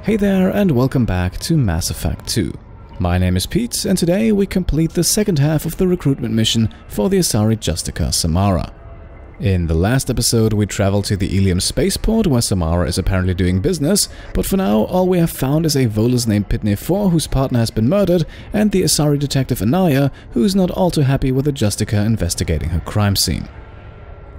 Hey there and welcome back to Mass Effect 2. My name is Pete and today we complete the second half of the recruitment mission for the Asari Justicar Samara. In the last episode we traveled to the Illium Space Port where Samara is apparently doing business, but for now all we have found is a Volus named Pitne For whose partner has been murdered and the Asari Detective Anaya who's not all too happy with the Justicar investigating her crime scene.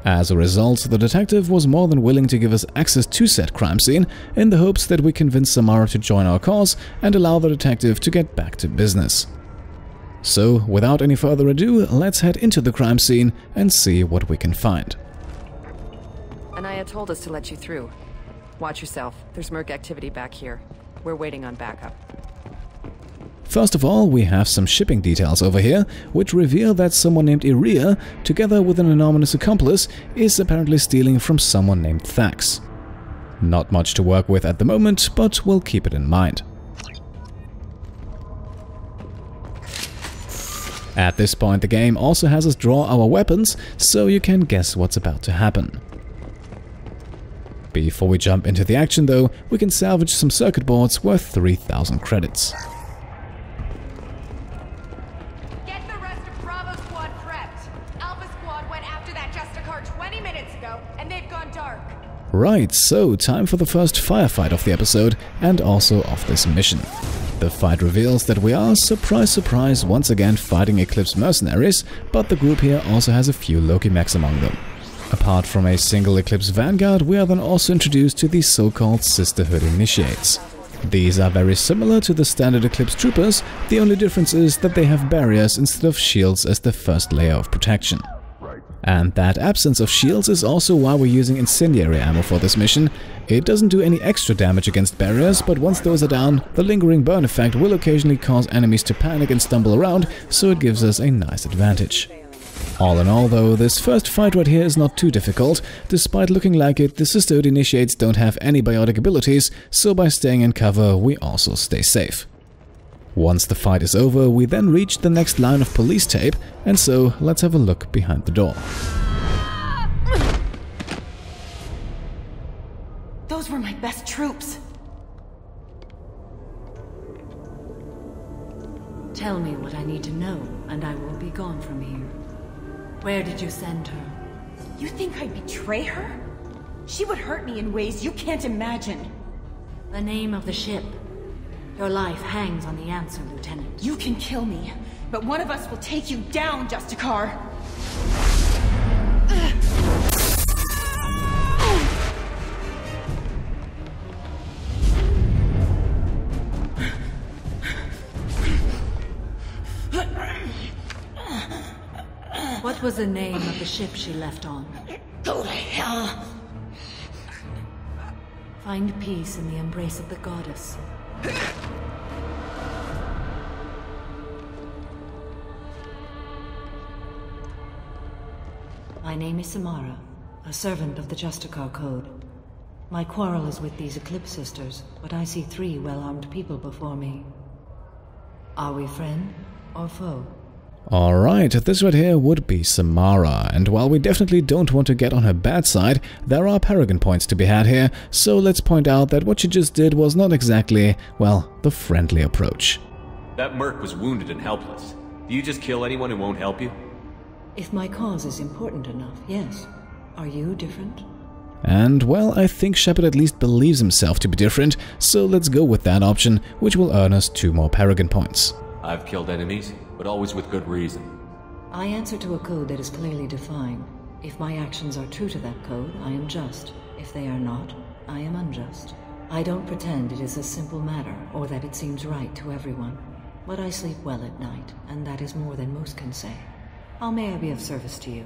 As a result, the detective was more than willing to give us access to said crime scene in the hopes that we convince Samara to join our cause and allow the detective to get back to business. So, without any further ado, let's head into the crime scene and see what we can find. Anaya told us to let you through. Watch yourself. There's merc activity back here. We're waiting on backup. First of all, we have some shipping details over here, which reveal that someone named Iria, together with an anonymous accomplice, is apparently stealing from someone named Thax. Not much to work with at the moment, but we'll keep it in mind. At this point, the game also has us draw our weapons, so you can guess what's about to happen. Before we jump into the action though, we can salvage some circuit boards worth 3,000 credits. Right, so time for the first firefight of the episode and also of this mission. The fight reveals that we are, surprise surprise, once again fighting Eclipse mercenaries, but the group here also has a few Loki mechs among them. Apart from a single Eclipse vanguard, we are then also introduced to the so-called Sisterhood Initiates. These are very similar to the standard Eclipse troopers, the only difference is that they have barriers instead of shields as the first layer of protection. And that absence of shields is also why we're using incendiary ammo for this mission. It doesn't do any extra damage against barriers, but once those are down, the lingering burn effect will occasionally cause enemies to panic and stumble around, so it gives us a nice advantage. All in all though, this first fight right here is not too difficult. Despite looking like it, the Sisterhood Initiates don't have any biotic abilities, so by staying in cover we also stay safe. Once the fight is over, we then reach the next line of police tape, and so let's have a look behind the door. Those were my best troops. Tell me what I need to know, and I will be gone from here. Where did you send her? You think I'd betray her? She would hurt me in ways you can't imagine. The name of the ship. Your life hangs on the answer, Lieutenant. You can kill me, but one of us will take you down, Justicar! What was the name of the ship she left on? Go to hell! Find peace in the embrace of the goddess. My name is Samara, a servant of the Justicar Code. My quarrel is with these Eclipse sisters, but I see 3 well-armed people before me. Are we friend or foe? Alright, this right here would be Samara, and while we definitely don't want to get on her bad side, there are Paragon points to be had here, so let's point out that what she just did was not exactly, well, the friendly approach. That merc was wounded and helpless. Do you just kill anyone who won't help you? If my cause is important enough, yes. Are you different? And, well, I think Shepard at least believes himself to be different, so let's go with that option, which will earn us 2 more Paragon points. I've killed enemies, but always with good reason. I answer to a code that is clearly defined. If my actions are true to that code, I am just. If they are not, I am unjust. I don't pretend it is a simple matter, or that it seems right to everyone. But I sleep well at night, and that is more than most can say. How may I be of service to you?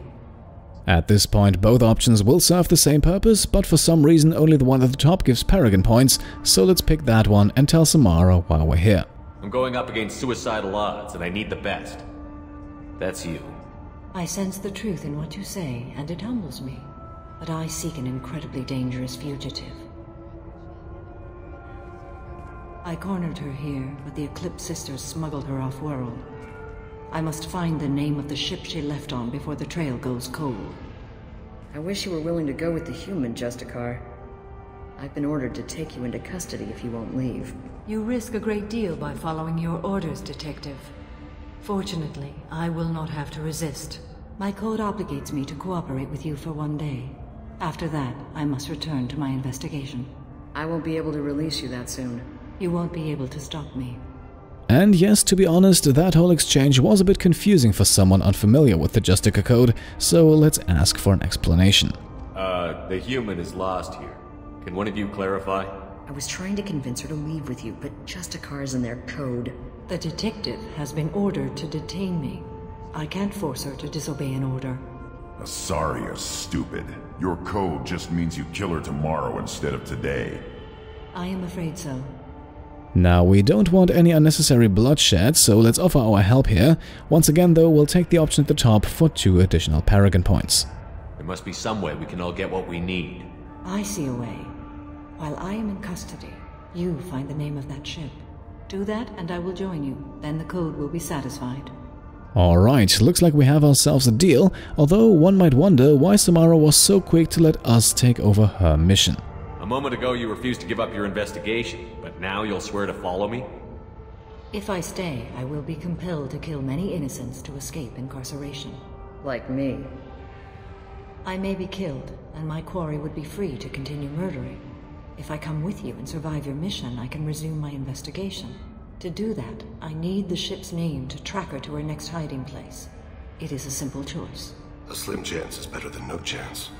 At this point, both options will serve the same purpose, but for some reason only the one at the top gives Paragon points, so let's pick that one and tell Samara while we're here. I'm going up against suicidal odds, and I need the best. That's you. I sense the truth in what you say, and it humbles me. But I seek an incredibly dangerous fugitive. I cornered her here, but the Eclipse sisters smuggled her off-world. I must find the name of the ship she left on before the trail goes cold. I wish you were willing to go with the human, Justicar. I've been ordered to take you into custody if you won't leave. You risk a great deal by following your orders, Detective. Fortunately, I will not have to resist. My code obligates me to cooperate with you for 1 day. After that, I must return to my investigation. I won't be able to release you that soon. You won't be able to stop me. And yes, to be honest, that whole exchange was a bit confusing for someone unfamiliar with the Justicar code, so let's ask for an explanation. The human is lost here. Can one of you clarify? I was trying to convince her to leave with you, but Justicar's in their code. The detective has been ordered to detain me. I can't force her to disobey an order. Asari is stupid. Your code just means you kill her tomorrow instead of today. I am afraid so. Now, we don't want any unnecessary bloodshed, so let's offer our help here. Once again, though, we'll take the option at the top for 2 additional Paragon points. There must be some way we can all get what we need. I see a way. While I am in custody, you find the name of that ship. Do that and I will join you. Then the code will be satisfied. Alright, looks like we have ourselves a deal, although one might wonder why Samara was so quick to let us take over her mission. A moment ago you refused to give up your investigation, but now you'll swear to follow me? If I stay, I will be compelled to kill many innocents to escape incarceration. Like me. I may be killed, and my quarry would be free to continue murdering. If I come with you and survive your mission, I can resume my investigation. To do that, I need the ship's name to track her to her next hiding place. It is a simple choice. A slim chance is better than no chance.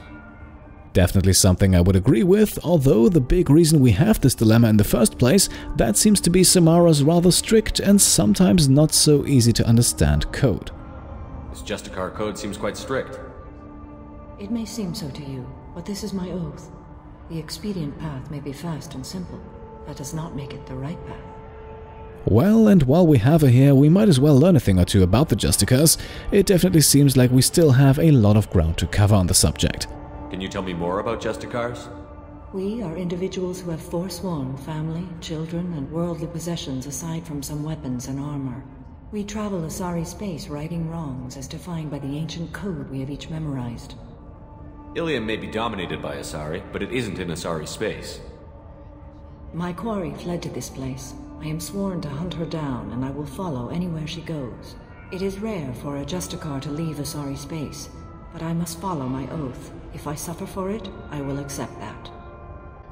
Definitely something I would agree with, although the big reason we have this dilemma in the first place, that seems to be Samara's rather strict and sometimes not so easy to understand code. This Justicar code seems quite strict. It may seem so to you, but this is my oath. The expedient path may be fast and simple. That does not make it the right path. Well, and while we have her here, we might as well learn a thing or two about the Justicars. It definitely seems like we still have a lot of ground to cover on the subject. Can you tell me more about Justicars? We are individuals who have forsworn family, children, and worldly possessions aside from some weapons and armor. We travel Asari space righting wrongs as defined by the ancient code we have each memorized. Illium may be dominated by Asari, but it isn't in Asari space. My quarry fled to this place. I am sworn to hunt her down, and I will follow anywhere she goes. It is rare for a Justicar to leave Asari space, but I must follow my oath. If I suffer for it, I will accept that.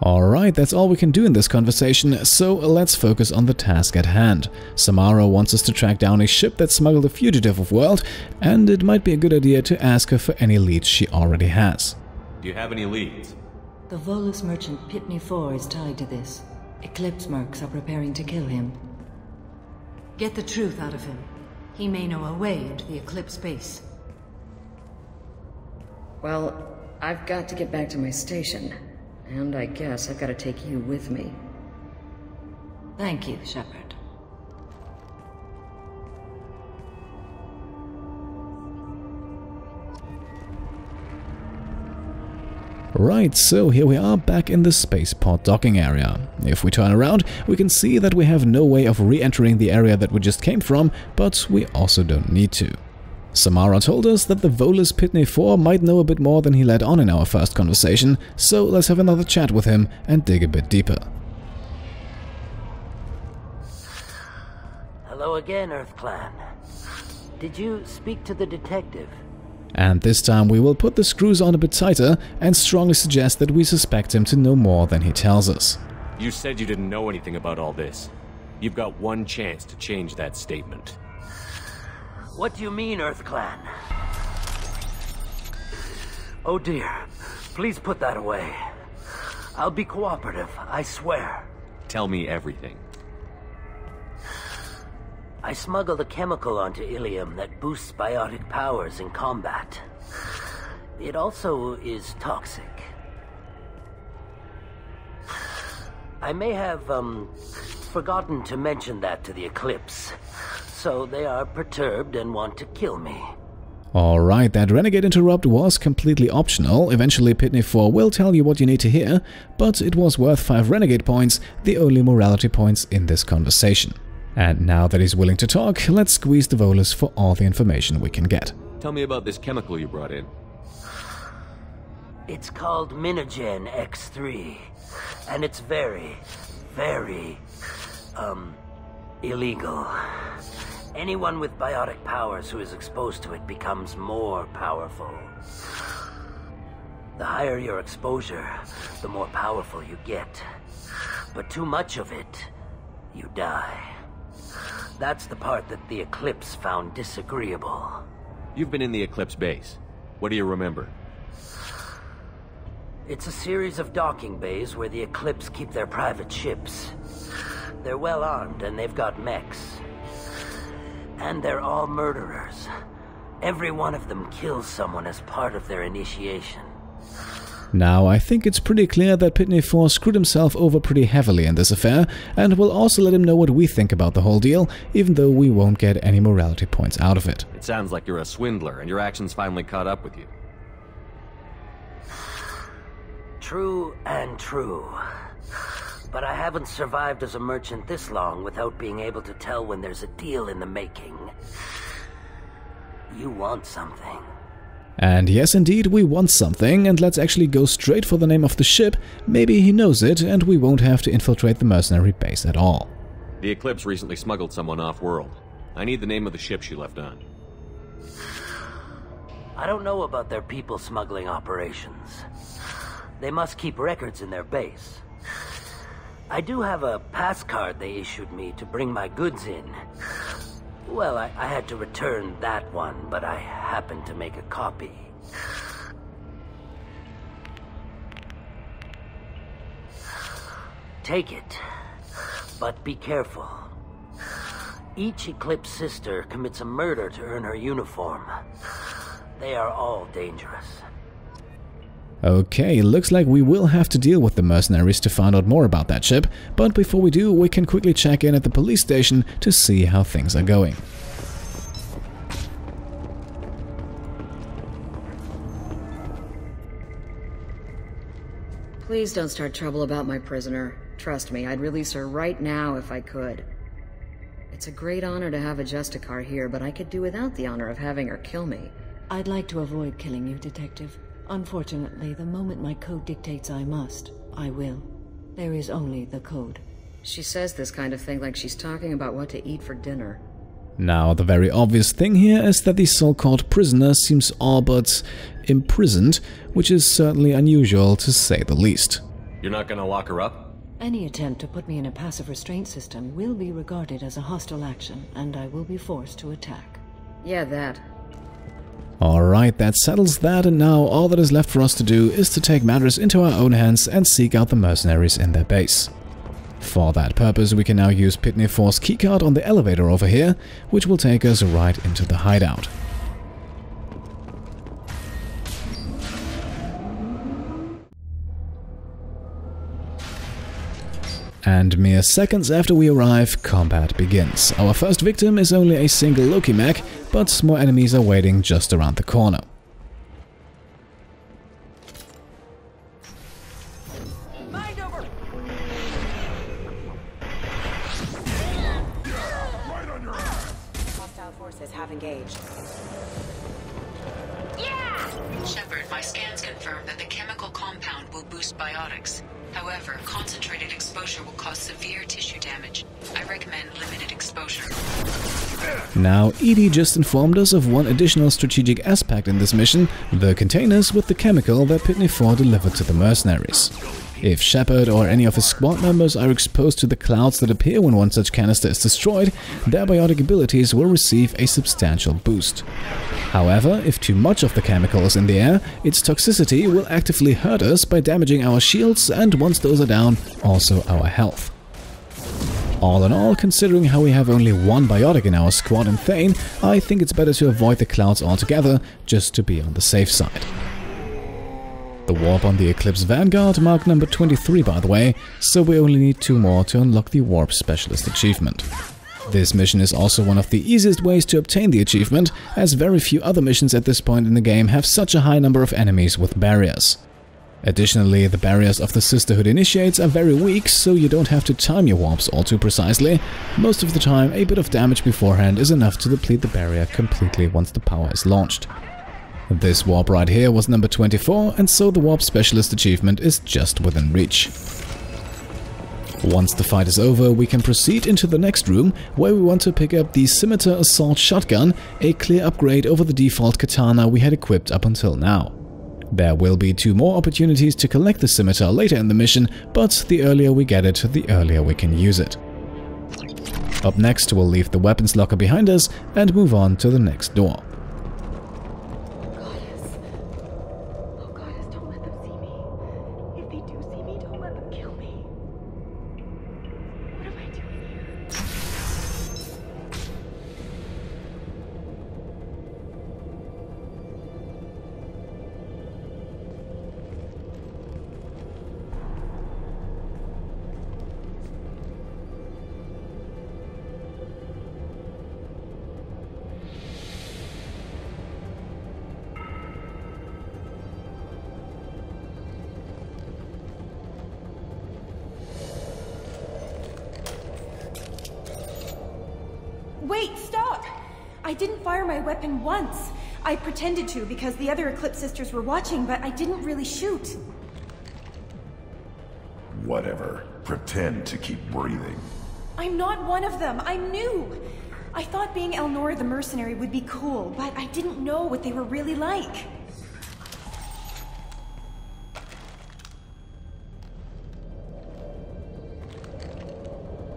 Alright, that's all we can do in this conversation, so let's focus on the task at hand. Samara wants us to track down a ship that smuggled a fugitive off-world, and it might be a good idea to ask her for any leads she already has. Do you have any leads? The Volus merchant Pitne For is tied to this. Eclipse mercs are preparing to kill him. Get the truth out of him. He may know a way into the Eclipse base. Well, I've got to get back to my station. And I guess I've got to take you with me. Thank you, Shepard. Right, so here we are back in the spaceport docking area. If we turn around, we can see that we have no way of re-entering the area that we just came from, but we also don't need to. Samara told us that the Volus Pitne For might know a bit more than he let on in our first conversation, so let's have another chat with him and dig a bit deeper. Hello again, Earth Clan. Did you speak to the detective? And this time we will put the screws on a bit tighter and strongly suggest that we suspect him to know more than he tells us. You said you didn't know anything about all this. You've got one chance to change that statement. What do you mean, Earth Clan? Oh dear. Please put that away. I'll be cooperative, I swear. Tell me everything. I smuggled a chemical onto Illium that boosts biotic powers in combat. It also is toxic. I may have, forgotten to mention that to the Eclipse. So they are perturbed and want to kill me. Alright, that Renegade Interrupt was completely optional. Eventually Pitne For will tell you what you need to hear, but it was worth 5 Renegade points, the only morality points in this conversation. And now that he's willing to talk, let's squeeze the Volus for all the information we can get. Tell me about this chemical you brought in. It's called Minigen X3, and it's very, very, illegal. Anyone with biotic powers who is exposed to it becomes more powerful. The higher your exposure, the more powerful you get. But too much of it, you die. That's the part that the Eclipse found disagreeable. You've been in the Eclipse base. What do you remember? It's a series of docking bays where the Eclipse keep their private ships. They're well armed and they've got mechs. And they're all murderers. Every one of them kills someone as part of their initiation. Now, I think it's pretty clear that Pitne For screwed himself over pretty heavily in this affair, and we'll also let him know what we think about the whole deal, even though we won't get any morality points out of it. It sounds like you're a swindler, and your actions finally caught up with you. True and true. But I haven't survived as a merchant this long without being able to tell when there's a deal in the making. You want something. And yes, indeed, we want something, and let's actually go straight for the name of the ship. Maybe he knows it, and we won't have to infiltrate the mercenary base at all. The Eclipse recently smuggled someone off-world. I need the name of the ship she left on. I don't know about their people smuggling operations. They must keep records in their base. I do have a pass card they issued me to bring my goods in. Well, I had to return that one, but I happened to make a copy. Take it, but be careful. Each Eclipse sister commits a murder to earn her uniform. They are all dangerous. Okay, looks like we will have to deal with the mercenaries to find out more about that ship, but before we do, we can quickly check in at the police station to see how things are going. Please don't start trouble about my prisoner. Trust me, I'd release her right now if I could. It's a great honor to have a Justicar here, but I could do without the honor of having her kill me. I'd like to avoid killing you, Detective. Unfortunately, the moment my code dictates I must, I will. There is only the code. She says this kind of thing like she's talking about what to eat for dinner. Now, the very obvious thing here is that the so-called prisoner seems all but imprisoned, which is certainly unusual to say the least. You're not gonna lock her up? Any attempt to put me in a passive restraint system will be regarded as a hostile action, and I will be forced to attack. Yeah, that. Alright, that settles that, and now all that is left for us to do is to take matters into our own hands and seek out the mercenaries in their base. For that purpose, we can now use Pitne For's keycard on the elevator over here, which will take us right into the hideout. And mere seconds after we arrive, combat begins. Our first victim is only a single Loki mech, but more enemies are waiting just around the corner. Mind over! Right on your ass! Hostile forces have engaged. Shepard, my scans confirm that the chemical compound will boost biotics. However, concentrated exposure will cause severe tissue damage. I recommend limited exposure. Now, Edie just informed us of one additional strategic aspect in this mission, the containers with the chemical that Pitne For delivered to the mercenaries. If Shepard or any of his squad members are exposed to the clouds that appear when one such canister is destroyed, their biotic abilities will receive a substantial boost. However, if too much of the chemical is in the air, its toxicity will actively hurt us by damaging our shields and, once those are down, also our health. All in all, considering how we have only one biotic in our squad in Thane, I think it's better to avoid the clouds altogether, just to be on the safe side. The warp on the Eclipse Vanguard marked number 23 by the way, so we only need 2 more to unlock the Warp Specialist achievement. This mission is also one of the easiest ways to obtain the achievement, as very few other missions at this point in the game have such a high number of enemies with barriers. Additionally, the barriers of the Sisterhood initiates are very weak, so you don't have to time your warps all too precisely. Most of the time, a bit of damage beforehand is enough to deplete the barrier completely once the power is launched. This warp right here was number 24, and so the warp specialist achievement is just within reach. Once the fight is over, we can proceed into the next room, where we want to pick up the Scimitar Assault Shotgun, a clear upgrade over the default katana we had equipped up until now. There will be 2 more opportunities to collect the scimitar later in the mission, but the earlier we get it, the earlier we can use it. Up next, we'll leave the weapons locker behind us and move on to the next door. Wait, stop! I didn't fire my weapon once. I pretended to because the other Eclipse sisters were watching, but I didn't really shoot. Whatever. Pretend to keep breathing. I'm not one of them. I'm new. I thought being Elnora the mercenary would be cool, but I didn't know what they were really like.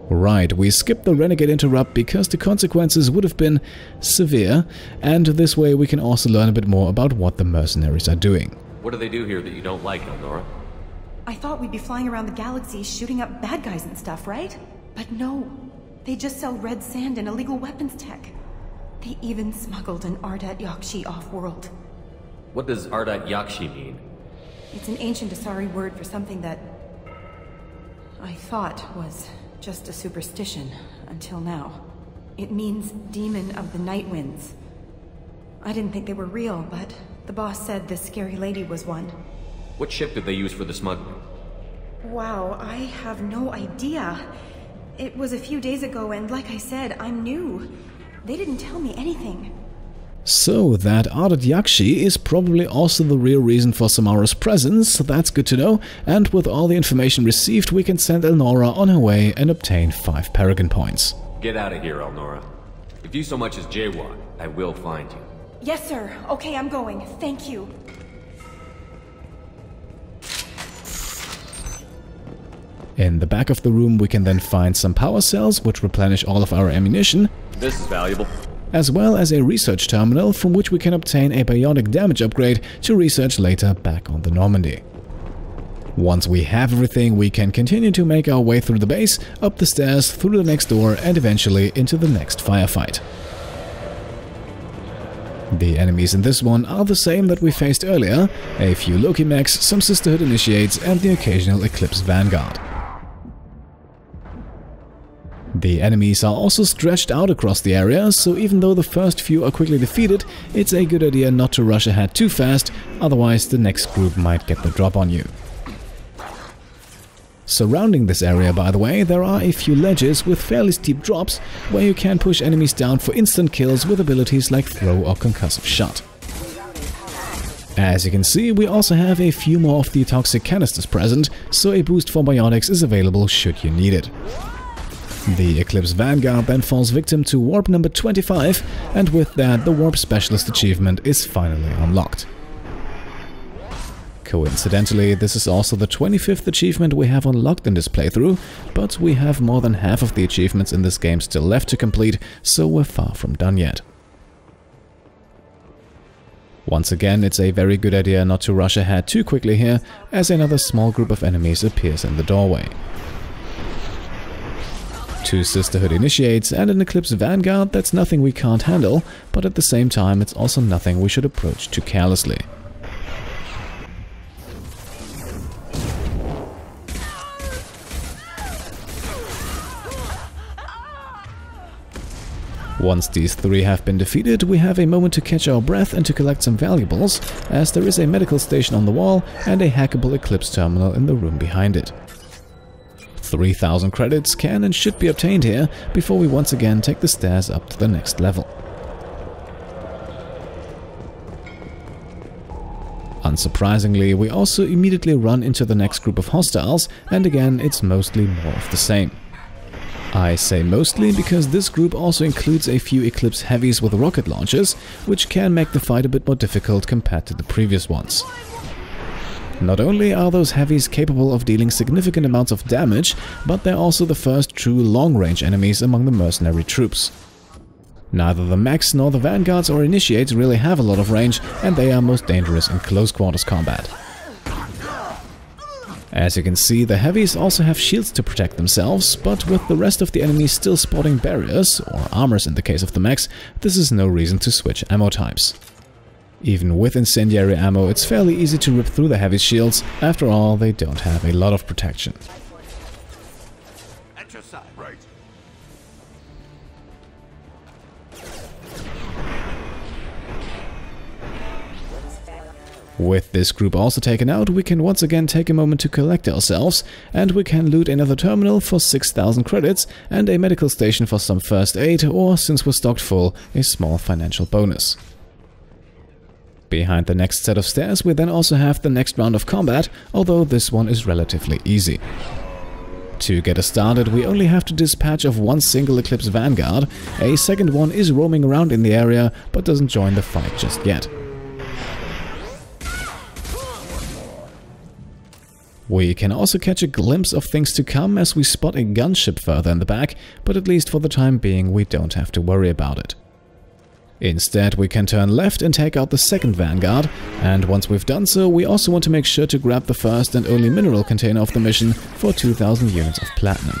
Right, we skipped the Renegade Interrupt because the consequences would have been severe, and this way we can also learn a bit more about what the mercenaries are doing. What do they do here that you don't like, Elnora? I thought we'd be flying around the galaxy shooting up bad guys and stuff, right? But no. They just sell red sand and illegal weapons tech. They even smuggled an Ardat Yakshi off-world. What does Ardat Yakshi mean? It's an ancient Asari word for something that I thought was just a superstition until now. It means demon of the night winds. I didn't think they were real, but the boss said this scary lady was one. What ship did they use for the smuggling? Wow, I have no idea. It was a few days ago, and like I said, I'm new. They didn't tell me anything. So, that Ardat Yakshi is probably also the real reason for Samara's presence, that's good to know, and with all the information received we can send Elnora on her way and obtain 5 Paragon points. Get out of here, Elnora. If you so much as jaywalk, I will find you. Yes, sir. Okay, I'm going. Thank you. In the back of the room we can then find some power cells which replenish all of our ammunition. This is valuable. As well as a research terminal from which we can obtain a bionic damage upgrade to research later back on the Normandy. Once we have everything, we can continue to make our way through the base, up the stairs, through the next door and eventually into the next firefight. The enemies in this one are the same that we faced earlier, a few Loki mechs, some Sisterhood Initiates and the occasional Eclipse Vanguard. The enemies are also stretched out across the area, so even though the first few are quickly defeated, it's a good idea not to rush ahead too fast, otherwise the next group might get the drop on you. Surrounding this area, by the way, there are a few ledges with fairly steep drops where you can push enemies down for instant kills with abilities like throw or concussive shot. As you can see, we also have a few more of the toxic canisters present, so a boost for biotics is available should you need it. The Eclipse Vanguard then falls victim to warp number 25, and with that the warp specialist achievement is finally unlocked. Coincidentally, this is also the 25th achievement we have unlocked in this playthrough, but we have more than half of the achievements in this game still left to complete, so we're far from done yet. Once again, it's a very good idea not to rush ahead too quickly here, as another small group of enemies appears in the doorway. 2 Sisterhood Initiates and an Eclipse Vanguard, that's nothing we can't handle, but at the same time it's also nothing we should approach too carelessly. Once these 3 have been defeated, we have a moment to catch our breath and to collect some valuables, as there is a medical station on the wall and a hackable Eclipse terminal in the room behind it. 3,000 credits can and should be obtained here before we once again take the stairs up to the next level. Unsurprisingly, we also immediately run into the next group of hostiles, and again it's mostly more of the same. I say mostly because this group also includes a few Eclipse heavies with rocket launchers, which can make the fight a bit more difficult compared to the previous ones. Not only are those heavies capable of dealing significant amounts of damage, but they're also the first true long-range enemies among the mercenary troops. Neither the mechs nor the vanguards or initiates really have a lot of range, and they are most dangerous in close-quarters combat. As you can see, the heavies also have shields to protect themselves, but with the rest of the enemies still sporting barriers, or armors in the case of the mechs, this is no reason to switch ammo types. Even with incendiary ammo, it's fairly easy to rip through the heavy shields. After all, they don't have a lot of protection. At your side. Right. With this group also taken out, we can once again take a moment to collect ourselves, and we can loot another terminal for 6,000 credits and a medical station for some first aid, or, since we're stocked full, a small financial bonus. Behind the next set of stairs we then also have the next round of combat, although this one is relatively easy. To get us started, we only have to dispatch of one single Eclipse vanguard. A second one is roaming around in the area, but doesn't join the fight just yet. We can also catch a glimpse of things to come as we spot a gunship further in the back, but at least for the time being we don't have to worry about it. Instead, we can turn left and take out the second vanguard, and once we've done so, we also want to make sure to grab the first and only mineral container of the mission for 2,000 units of platinum.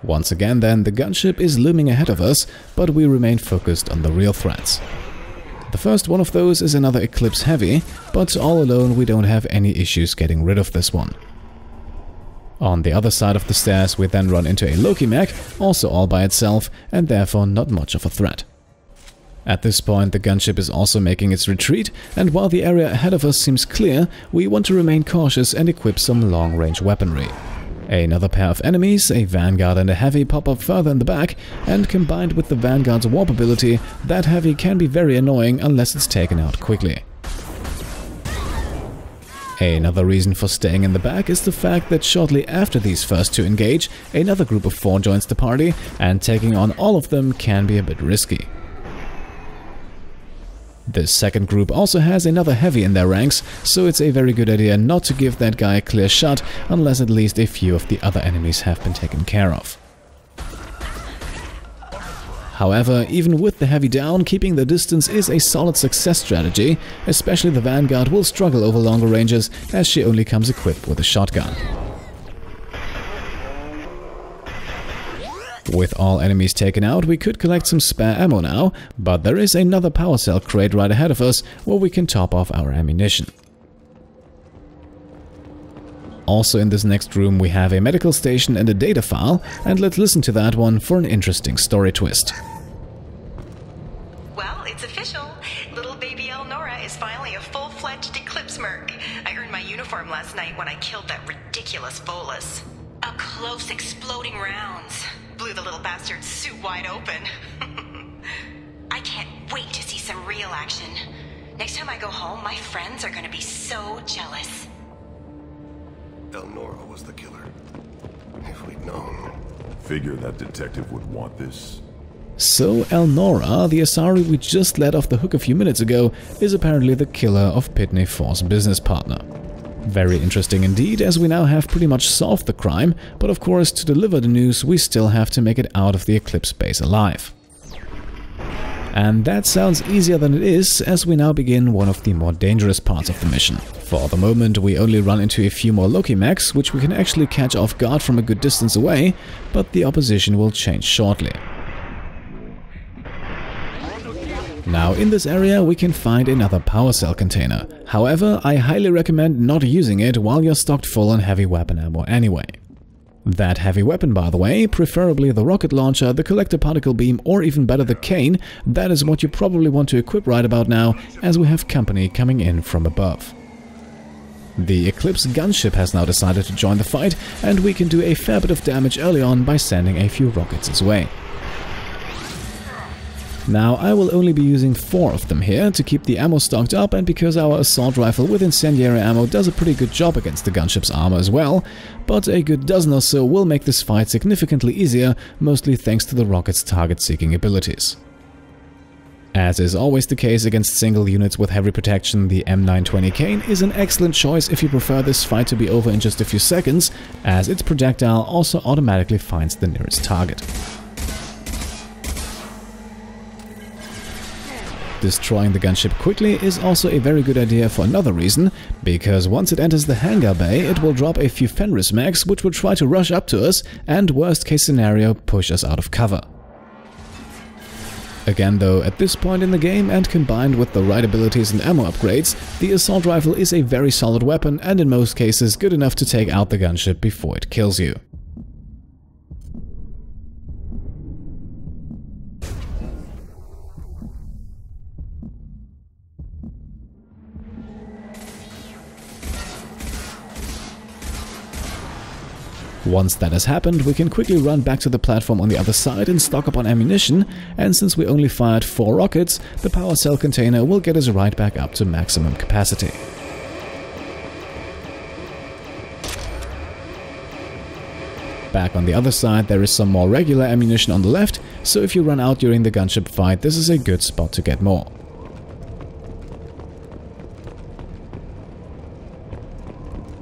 Once again then, the gunship is looming ahead of us, but we remain focused on the real threats. The first one of those is another Eclipse heavy, but all alone we don't have any issues getting rid of this one. On the other side of the stairs we then run into a Loki mech, also all by itself, and therefore not much of a threat. At this point the gunship is also making its retreat, and while the area ahead of us seems clear, we want to remain cautious and equip some long-range weaponry. Another pair of enemies, a vanguard and a heavy, pop up further in the back, and combined with the vanguard's warp ability, that heavy can be very annoying unless it's taken out quickly. Another reason for staying in the back is the fact that shortly after these first two engage, another group of 4 joins the party, and taking on all of them can be a bit risky. This second group also has another heavy in their ranks, so it's a very good idea not to give that guy a clear shot unless at least a few of the other enemies have been taken care of. However, even with the heavy down, keeping the distance is a solid success strategy, especially the vanguard will struggle over longer ranges as she only comes equipped with a shotgun. With all enemies taken out, we could collect some spare ammo now, but there is another power cell crate right ahead of us where we can top off our ammunition. Also in this next room we have a medical station and a data file, and let's listen to that one for an interesting story twist. Well, it's official. Little baby Elnora is finally a full-fledged Eclipse merc. I earned my uniform last night when I killed that ridiculous Volus. Up close, exploding rounds. Blew the little bastard's suit wide open. I can't wait to see some real action. Next time I go home, my friends are gonna be so jealous. Elnora was the killer. If we'd known. Figure that detective would want this. So Elnora, the Asari we just let off the hook a few minutes ago, is apparently the killer of Pitne For's business partner. Very interesting indeed, as we now have pretty much solved the crime, but of course to deliver the news we still have to make it out of the Eclipse base alive. And that sounds easier than it is, as we now begin one of the more dangerous parts of the mission. For the moment we only run into a few more Loki mechs, which we can actually catch off guard from a good distance away, but the opposition will change shortly. Now in this area we can find another power cell container. However, I highly recommend not using it while you're stocked full on heavy weapon ammo anyway. That heavy weapon, by the way, preferably the rocket launcher, the collector particle beam, or even better the cane, that is what you probably want to equip right about now, as we have company coming in from above. The Eclipse gunship has now decided to join the fight, and we can do a fair bit of damage early on by sending a few rockets its way. Now, I will only be using 4 of them here to keep the ammo stocked up, and because our assault rifle with incendiary ammo does a pretty good job against the gunship's armor as well, but a good dozen or so will make this fight significantly easier, mostly thanks to the rocket's target-seeking abilities. As is always the case against single units with heavy protection, the M920 Cane is an excellent choice if you prefer this fight to be over in just a few seconds, as its projectile also automatically finds the nearest target. Destroying the gunship quickly is also a very good idea for another reason, because once it enters the hangar bay, it will drop a few Fenris mags which will try to rush up to us and, worst case scenario, push us out of cover. Again though, at this point in the game and combined with the right abilities and ammo upgrades, the assault rifle is a very solid weapon and in most cases good enough to take out the gunship before it kills you. Once that has happened, we can quickly run back to the platform on the other side and stock up on ammunition, and since we only fired 4 rockets, the power cell container will get us right back up to maximum capacity. Back on the other side, there is some more regular ammunition on the left, so if you run out during the gunship fight, this is a good spot to get more.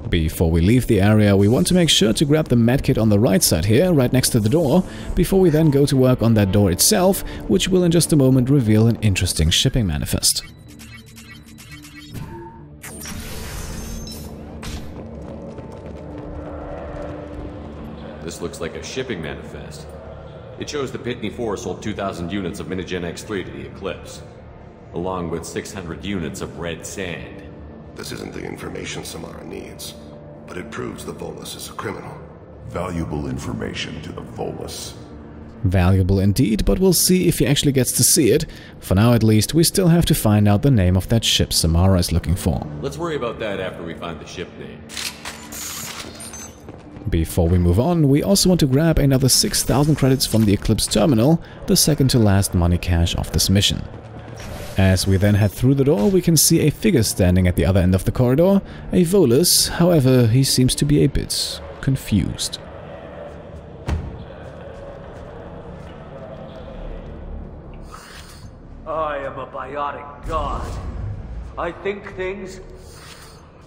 Before we leave the area, we want to make sure to grab the medkit on the right side here, right next to the door, before we then go to work on that door itself, which will in just a moment reveal an interesting shipping manifest. This looks like a shipping manifest. It shows the Pitne For sold 2,000 units of Minigen X3 to the Eclipse, along with 600 units of red sand. This isn't the information Samara needs, but it proves the Volus is a criminal. Valuable information to the Volus. Valuable indeed, but we'll see if he actually gets to see it. For now at least, we still have to find out the name of that ship Samara is looking for. Let's worry about that after we find the ship name. Before we move on, we also want to grab another 6,000 credits from the Eclipse terminal, the second to last money cache of this mission. As we then head through the door, we can see a figure standing at the other end of the corridor, a Volus. However, he seems to be a bit confused. I am a biotic god. I think things,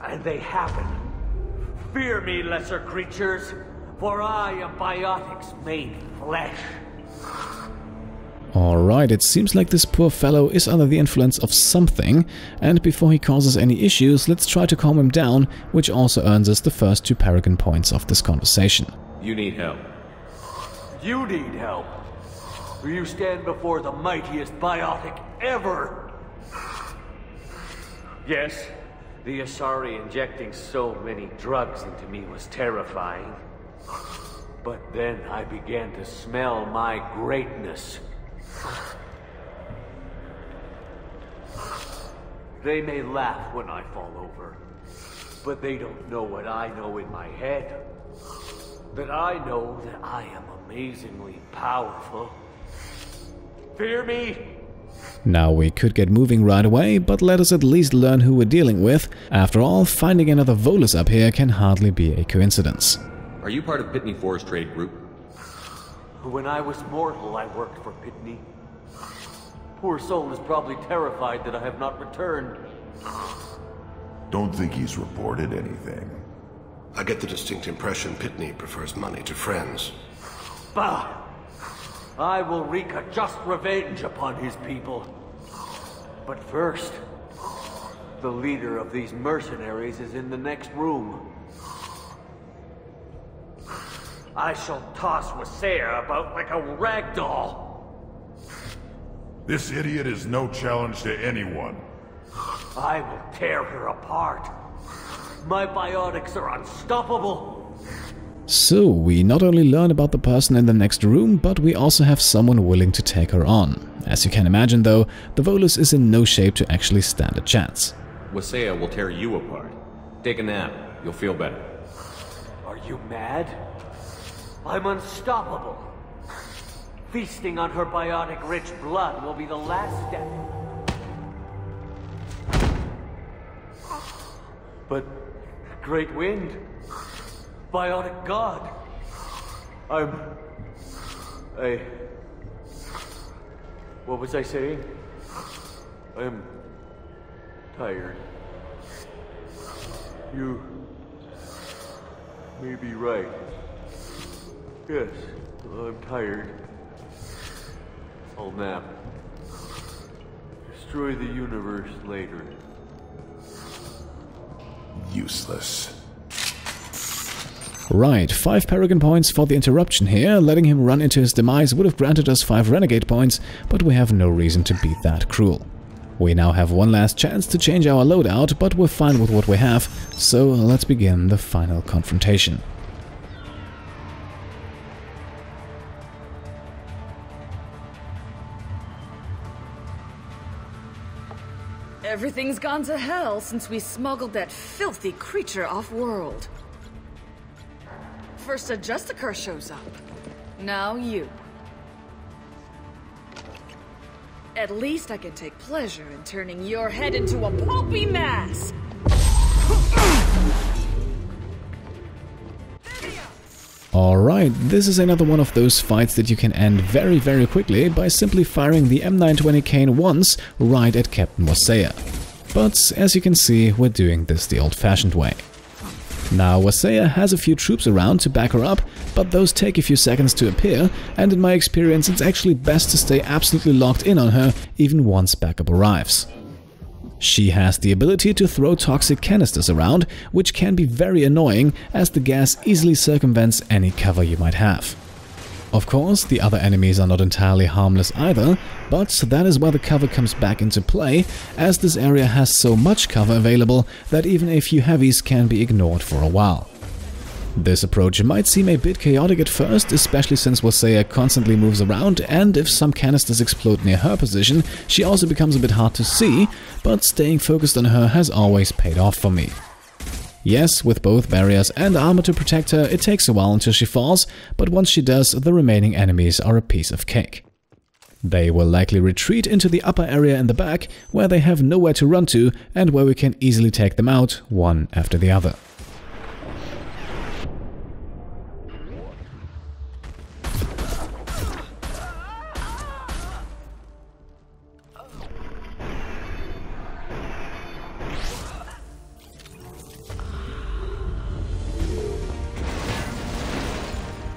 and they happen. Fear me, lesser creatures, for I am biotics made flesh. Alright, it seems like this poor fellow is under the influence of something, and before he causes any issues, let's try to calm him down, which also earns us the first 2 Paragon points of this conversation. You need help. You need help. You stand before the mightiest biotic ever. Yes, the Asari injecting so many drugs into me was terrifying. But then I began to smell my greatness. They may laugh when I fall over, but they don't know what I know in my head. That I know that I am amazingly powerful. Fear me? Now we could get moving right away, but let us at least learn who we're dealing with. After all, finding another Volus up here can hardly be a coincidence. Are you part of Pitne For's trade group? When I was mortal, I worked for Pitne. Poor soul is probably terrified that I have not returned. Don't think he's reported anything. I get the distinct impression Pitne prefers money to friends. Bah! I will wreak a just revenge upon his people. But first, the leader of these mercenaries is in the next room. I shall toss Wasea about like a rag doll. This idiot is no challenge to anyone. I will tear her apart. My biotics are unstoppable. So, we not only learn about the person in the next room, but we also have someone willing to take her on. As you can imagine though, the Volus is in no shape to actually stand a chance. Wasea will tear you apart. Take a nap. You'll feel better. Are you mad? I'm unstoppable. Feasting on her biotic-rich blood will be the last step. But, Great Wind, Biotic God, what was I saying? I'm tired. You may be right. Yes, I'm tired. I'll nap. Destroy the universe later. Useless. Right, 5 Paragon points for the interruption here. Letting him run into his demise would have granted us 5 Renegade points, but we have no reason to be that cruel. We now have one last chance to change our loadout, but we're fine with what we have, so let's begin the final confrontation. Everything's gone to hell since we smuggled that filthy creature off-world. First a Justicar shows up. Now you. At least I can take pleasure in turning your head into a pulpy mass! Alright, this is another one of those fights that you can end very, very quickly by simply firing the M920 cane once right at Captain Wasea. But as you can see, we're doing this the old-fashioned way. Now, Wasea has a few troops around to back her up, but those take a few seconds to appear, and in my experience it's actually best to stay absolutely locked in on her even once backup arrives. She has the ability to throw toxic canisters around, which can be very annoying as the gas easily circumvents any cover you might have. Of course, the other enemies are not entirely harmless either, but that is where the cover comes back into play, as this area has so much cover available that even a few heavies can be ignored for a while. This approach might seem a bit chaotic at first, especially since Wasea constantly moves around, and if some canisters explode near her position, she also becomes a bit hard to see, but staying focused on her has always paid off for me. Yes, with both barriers and armor to protect her, it takes a while until she falls, but once she does, the remaining enemies are a piece of cake. They will likely retreat into the upper area in the back, where they have nowhere to run to and where we can easily take them out, one after the other.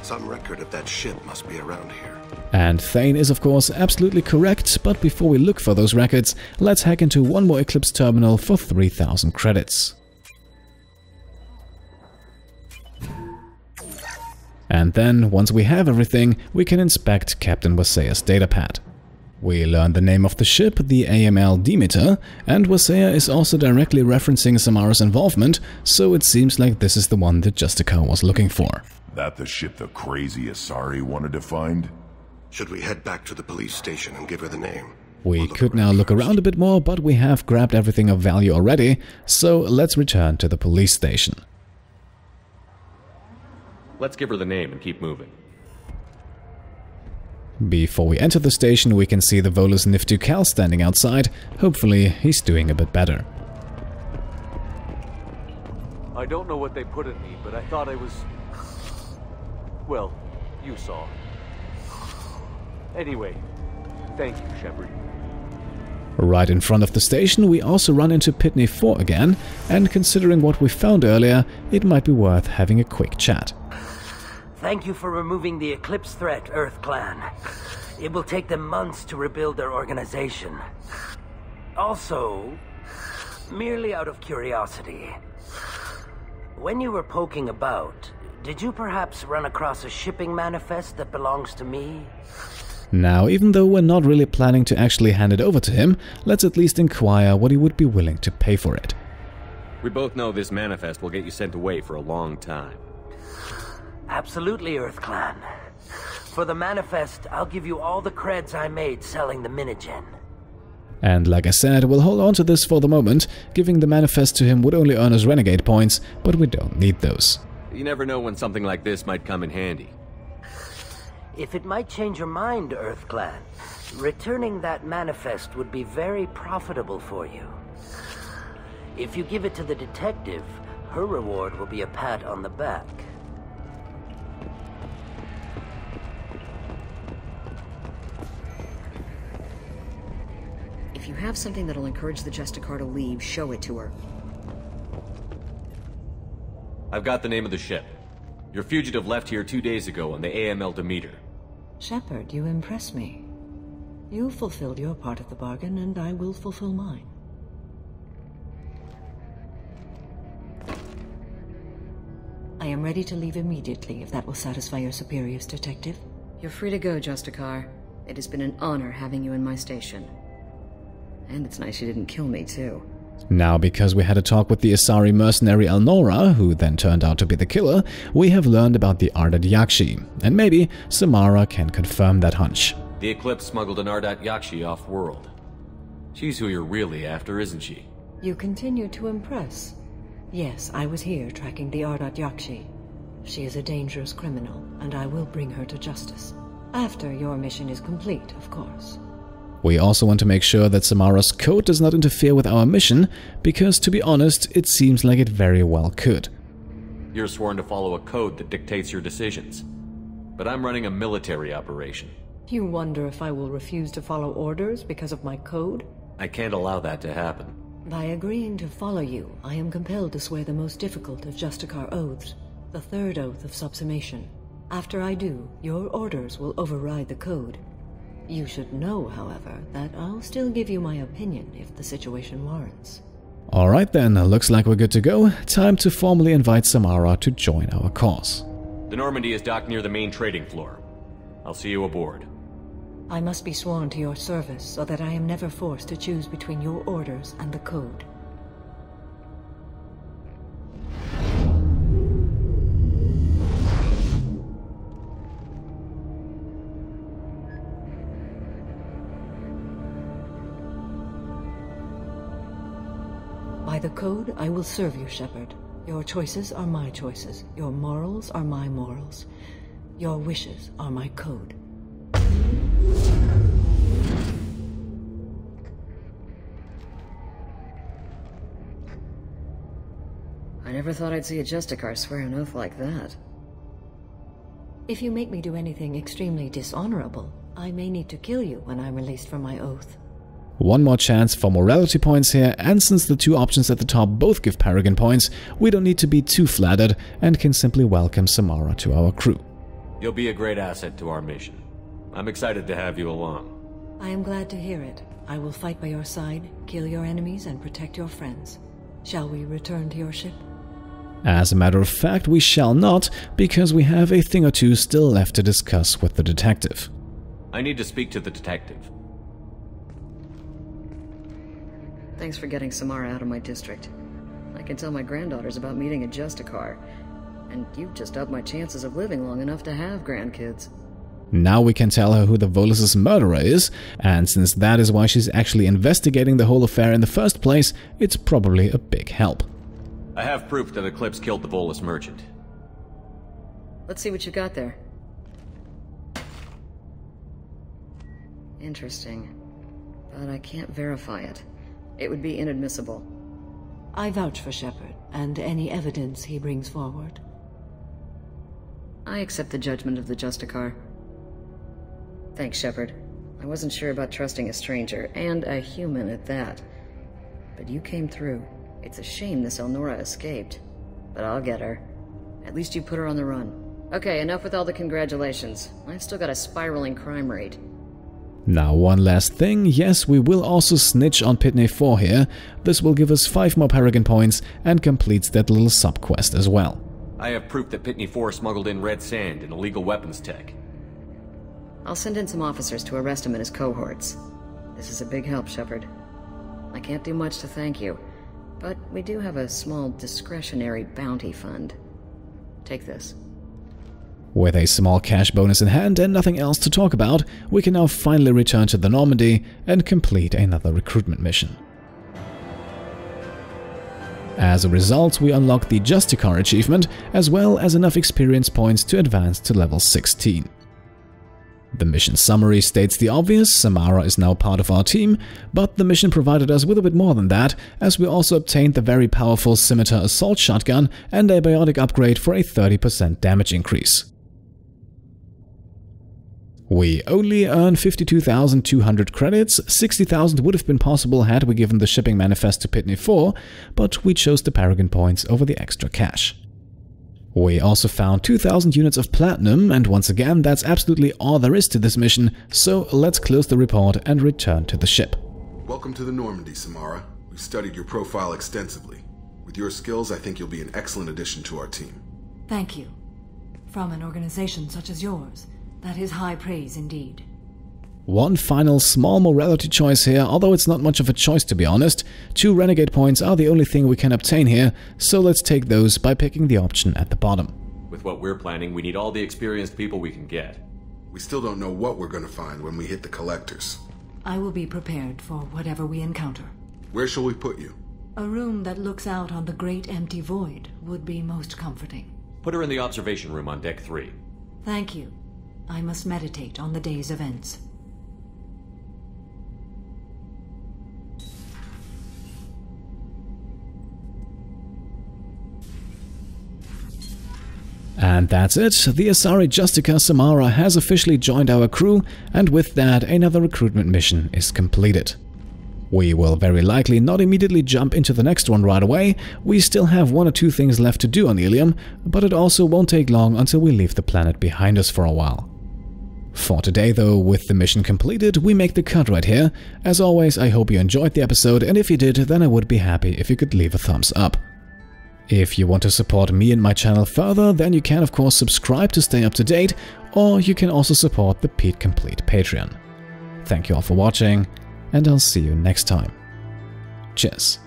Some record of that ship must be around here. And Thane is of course absolutely correct, but before we look for those records, let's hack into one more Eclipse terminal for 3000 credits. And then, once we have everything, we can inspect Captain Wasea's datapad. We learn the name of the ship, the AML Demeter, and Wasea is also directly referencing Samara's involvement, so it seems like this is the one that Justicar was looking for. That the ship the crazy Asari wanted to find? Should we head back to the police station and give her the name? We could now look around a bit more, but we have grabbed everything of value already, so let's return to the police station. Let's give her the name and keep moving. Before we enter the station, we can see the Volus Cal standing outside. Hopefully, he's doing a bit better. I don't know what they put in me, but I thought I was... well, you saw. Anyway, thank you, Shepard. Right in front of the station, we also run into Pitne For again, and considering what we found earlier, it might be worth having a quick chat. Thank you for removing the Eclipse threat, Earth Clan. It will take them months to rebuild their organization. Also, merely out of curiosity, when you were poking about, did you perhaps run across a shipping manifest that belongs to me? Now, even though we're not really planning to actually hand it over to him, let's at least inquire what he would be willing to pay for it. We both know this manifest will get you sent away for a long time. Absolutely, Earth Clan. For the manifest, I'll give you all the creds I made selling the Minigen. And like I said, we'll hold on to this for the moment. Giving the manifest to him would only earn us renegade points, but we don't need those. You never know when something like this might come in handy. If it might change your mind, Earth Clan, returning that manifest would be very profitable for you. If you give it to the detective, her reward will be a pat on the back. If you have something that'll encourage the Justicar to leave, show it to her. I've got the name of the ship. Your fugitive left here 2 days ago on the AML Demeter. Shepard, you impress me. You fulfilled your part of the bargain, and I will fulfill mine. I am ready to leave immediately, if that will satisfy your superiors, Detective. You're free to go, Justicar. It has been an honor having you in my station. And it's nice you didn't kill me, too. Now, because we had a talk with the Asari mercenary Elnora, who then turned out to be the killer, we have learned about the Ardat Yakshi, and maybe Samara can confirm that hunch. The Eclipse smuggled an Ardat Yakshi off-world. She's who you're really after, isn't she? You continue to impress. Yes, I was here tracking the Ardat Yakshi. She is a dangerous criminal, and I will bring her to justice. After your mission is complete, of course. We also want to make sure that Samara's code does not interfere with our mission, because to be honest, it seems like it very well could. You're sworn to follow a code that dictates your decisions. But I'm running a military operation. You wonder if I will refuse to follow orders because of my code? I can't allow that to happen. By agreeing to follow you, I am compelled to swear the most difficult of Justicar oaths, the third oath of subsumation. After I do, your orders will override the code. You should know, however, that I'll still give you my opinion if the situation warrants. Alright then, looks like we're good to go. Time to formally invite Samara to join our cause. The Normandy is docked near the main trading floor. I'll see you aboard. I must be sworn to your service so that I am never forced to choose between your orders and the code. By the code, I will serve you, Shepard. Your choices are my choices. Your morals are my morals. Your wishes are my code. I never thought I'd see a Justicar swear an oath like that. If you make me do anything extremely dishonorable, I may need to kill you when I'm released from my oath. One more chance for morality points here, and since the two options at the top both give Paragon points, we don't need to be too flattered and can simply welcome Samara to our crew. You'll be a great asset to our mission. I'm excited to have you along. I am glad to hear it. I will fight by your side, kill your enemies, and protect your friends. Shall we return to your ship? As a matter of fact, we shall not, because we have a thing or two still left to discuss with the detective. I need to speak to the detective. Thanks for getting Samara out of my district. I can tell my granddaughters about meeting a Justicar, and you've just upped my chances of living long enough to have grandkids. Now we can tell her who the Volus' murderer is, and since that is why she's actually investigating the whole affair in the first place, it's probably a big help. I have proof that Eclipse killed the Volus merchant. Let's see what you got there. Interesting. But I can't verify it. It would be inadmissible. I vouch for Shepard, and any evidence he brings forward. I accept the judgment of the Justicar. Thanks, Shepard. I wasn't sure about trusting a stranger, and a human at that. But you came through. It's a shame this Elnora escaped. But I'll get her. At least you put her on the run. Okay, enough with all the congratulations. I've still got a spiraling crime rate. Now one last thing, yes, we will also snitch on Pitne For here. This will give us 5 more Paragon points and completes that little sub-quest as well. I have proof that Pitne For smuggled in red sand and illegal weapons tech. I'll send in some officers to arrest him and his cohorts. This is a big help, Shepard. I can't do much to thank you, but we do have a small discretionary bounty fund. Take this. With a small cash bonus in hand and nothing else to talk about, we can now finally return to the Normandy and complete another recruitment mission. As a result, we unlock the Justicar achievement, as well as enough experience points to advance to level 16. The mission summary states the obvious: Samara is now part of our team, but the mission provided us with a bit more than that, as we also obtained the very powerful Scimitar assault shotgun and a biotic upgrade for a 30% damage increase. We only earn 52,200 credits. 60,000 would have been possible had we given the shipping manifest to Pitne For, but we chose the Paragon points over the extra cash. We also found 2,000 units of platinum, and once again, that's absolutely all there is to this mission, so let's close the report and return to the ship. Welcome to the Normandy, Samara. We've studied your profile extensively. With your skills, I think you'll be an excellent addition to our team. Thank you. From an organization such as yours, that is high praise indeed. One final small morality choice here, although it's not much of a choice to be honest. 2 renegade points are the only thing we can obtain here, so let's take those by picking the option at the bottom. With what we're planning, we need all the experienced people we can get. We still don't know what we're going to find when we hit the collectors. I will be prepared for whatever we encounter. Where shall we put you? A room that looks out on the great empty void would be most comforting. Put her in the observation room on deck 3. Thank you. I must meditate on the day's events. And that's it. The Asari Justicar Samara has officially joined our crew, and with that, another recruitment mission is completed. We will very likely not immediately jump into the next one right away. We still have 1 or 2 things left to do on Illium, but it also won't take long until we leave the planet behind us for a while. For today though, with the mission completed, we make the cut right here. As always, I hope you enjoyed the episode, and if you did, then I would be happy if you could leave a thumbs up. If you want to support me and my channel further, then you can of course subscribe to stay up to date, or you can also support the Pete Complete Patreon. Thank you all for watching, and I'll see you next time. Cheers.